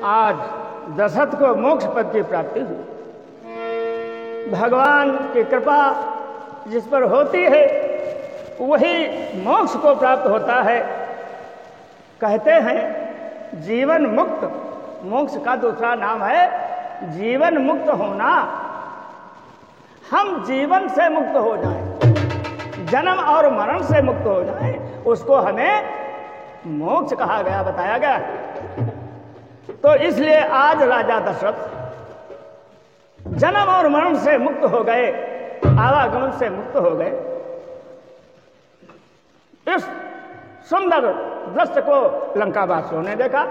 आज दशरथ को मोक्ष पद की प्राप्ति हुई। भगवान की कृपा जिस पर होती है वही मोक्ष को प्राप्त होता है। कहते हैं जीवन मुक्त, मोक्ष का दूसरा नाम है जीवन मुक्त होना। हम जीवन से मुक्त हो जाएं, जन्म और मरण से मुक्त हो जाएं, उसको हमें मोक्ष कहा गया, बताया गया। तो इसलिए आज राजा दशरथ जन्म और मरण से मुक्त हो गए, आवागमन से मुक्त हो गए। इस सुंदर दृश्य को लंकावासियों ने देखा,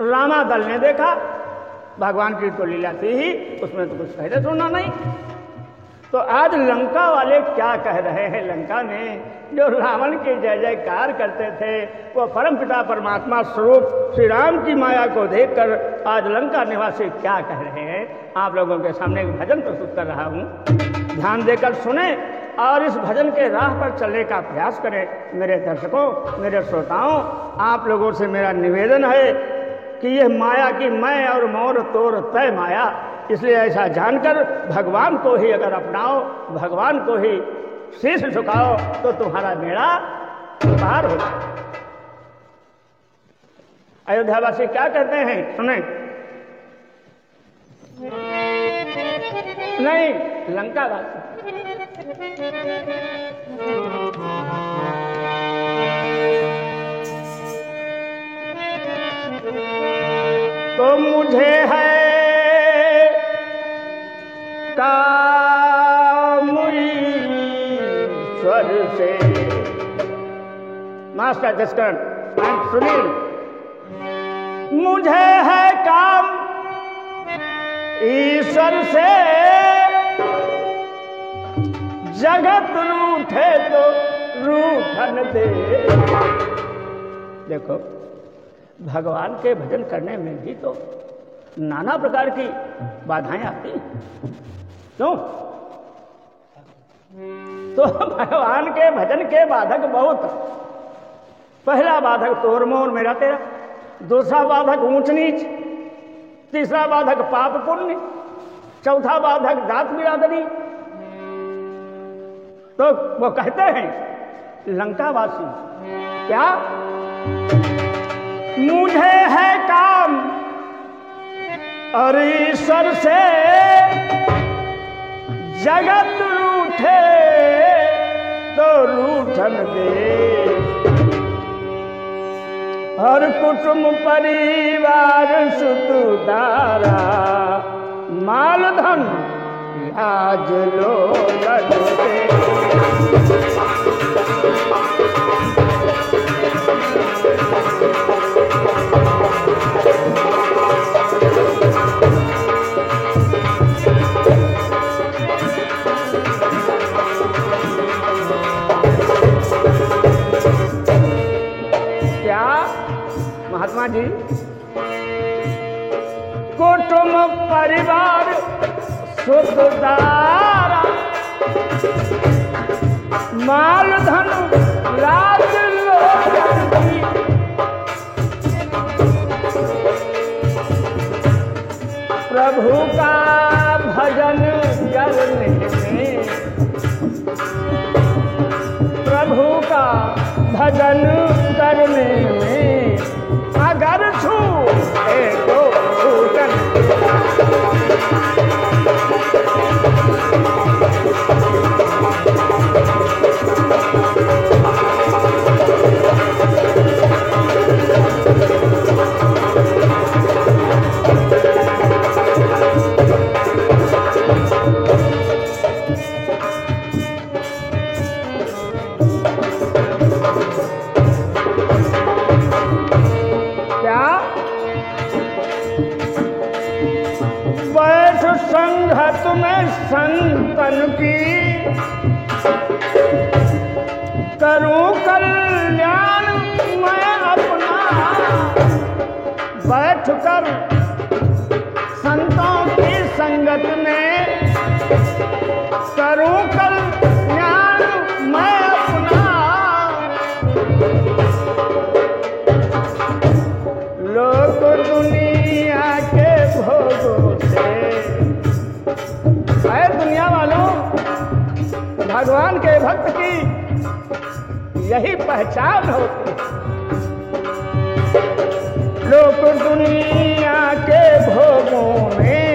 रामादल ने देखा। भगवान की तो लीला थी ही, उसमें तो कुछ कहते सुनना नहीं। तो आज लंका वाले क्या कह रहे हैं? लंका में जो रावण की जय जयकार करते थे, वो परमपिता परमात्मा स्वरूप श्री राम की माया को देखकर आज लंका निवासी क्या कह रहे हैं, आप लोगों के सामने एक भजन प्रस्तुत कर रहा हूं। ध्यान देकर सुने और इस भजन के राह पर चलने का प्रयास करें। मेरे दर्शकों, मेरे श्रोताओं, आप लोगों से मेरा निवेदन है कि यह माया की मैं और मोर तोर तय माया, इसलिए ऐसा जानकर भगवान को ही अगर अपनाओ, भगवान को ही शीश झुकाओ तो तुम्हारा बेड़ा पार हो जाए। अयोध्यावासी क्या कहते हैं सुने। नहीं, लंकावासी। तो मुझे है काम ईश्वर से, मास्टर जसकरण एंड सुनील, मुझे है काम ईश्वर से, जगत रूठे तो रूठन दे। देखो, भगवान के भजन करने में भी तो नाना प्रकार की बाधाएं आती हैं। क्यों? तो भगवान के भजन के बाधक बहुत। पहला बाधक तोर मोर मेरा तेरा, दूसरा बाधक ऊंच नीच, तीसरा बाधक पाप पुण्य, चौथा बाधक जात बिरादरी। तो वो कहते हैं लंकावासी क्या, मुझे है काम और ईश्वर से, जगत रूठे तो रूठन दे, और कुटुंब परिवार सुतुदारा, माल धन लाज लो लगते। महात्मा जी, कुटुंब परिवार सुखदारा, माल धन लाज लोग, प्रभु का भजन करने में, प्रभु का भजन करने में अगर छूटे तो छूटन। संगत में संतन की करूं कल्याण मैं अपना, बैठकर संतों की संगत में करूं कल्याण मैं अपना। लोग लोक दुनिया के भोगों से। है दुनिया वालों, भगवान के भक्त की यही पहचान होती है। लोक दुनिया के भोगों में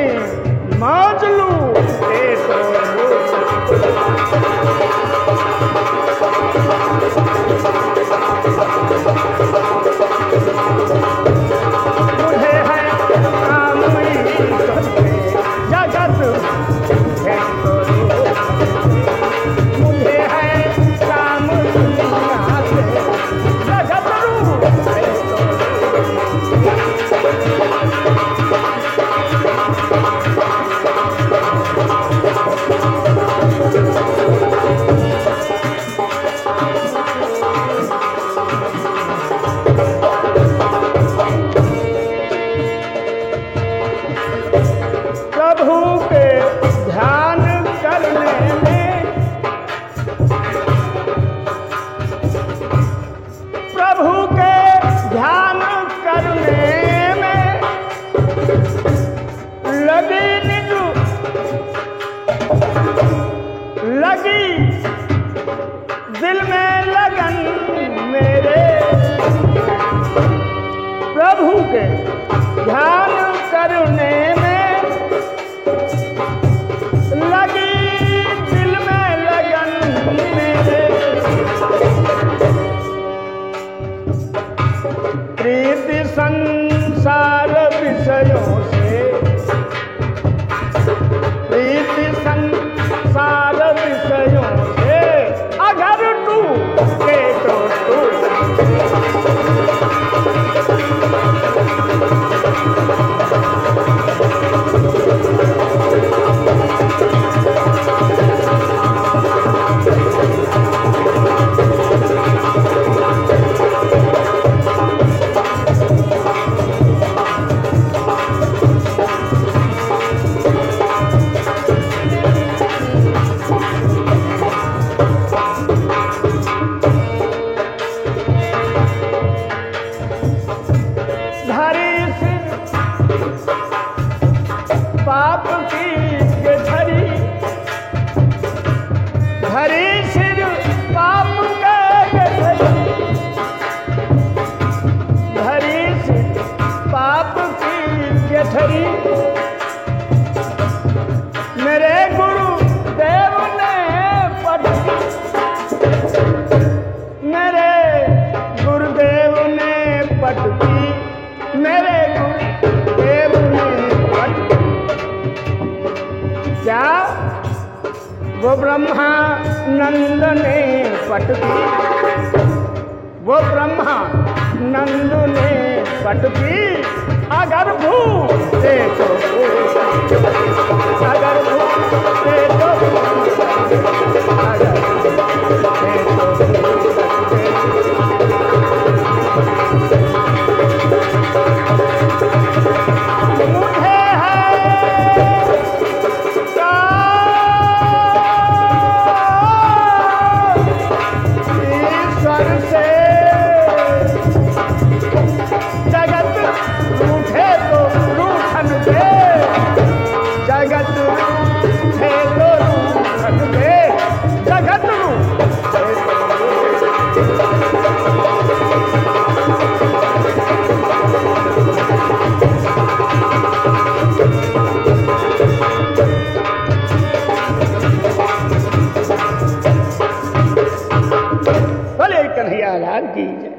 मौज लूटे तो मुझे है काम करते जगत है तो मुझे है काम दुनिया से जगत है तो। प्रभु के ध्यान करने में, प्रभु के ध्यान करने में लगी निज लगी दिल में लगन मेरे। प्रभु के ध्यान करने में लगी दिल में लगन मेरे। प्रीति संसार विषयों से, प्रीति संसार विषयों से अगर टूटे तो पाप की धरी, धरी सिर पाप के धरी, धरी सिर पाप की धरी। मेरे गुरु देव ने पढ़ी, मेरे गुरुदेव ने पढ़ी, मेरे गुरुदेव ने पढ़ी। क्या वो ब्रह्मानंद ने पट दी, वो ब्रह्मानंद ने पट दी। अगर भूते तो अगर भूते तो अगर कन्हैया लाल की जय।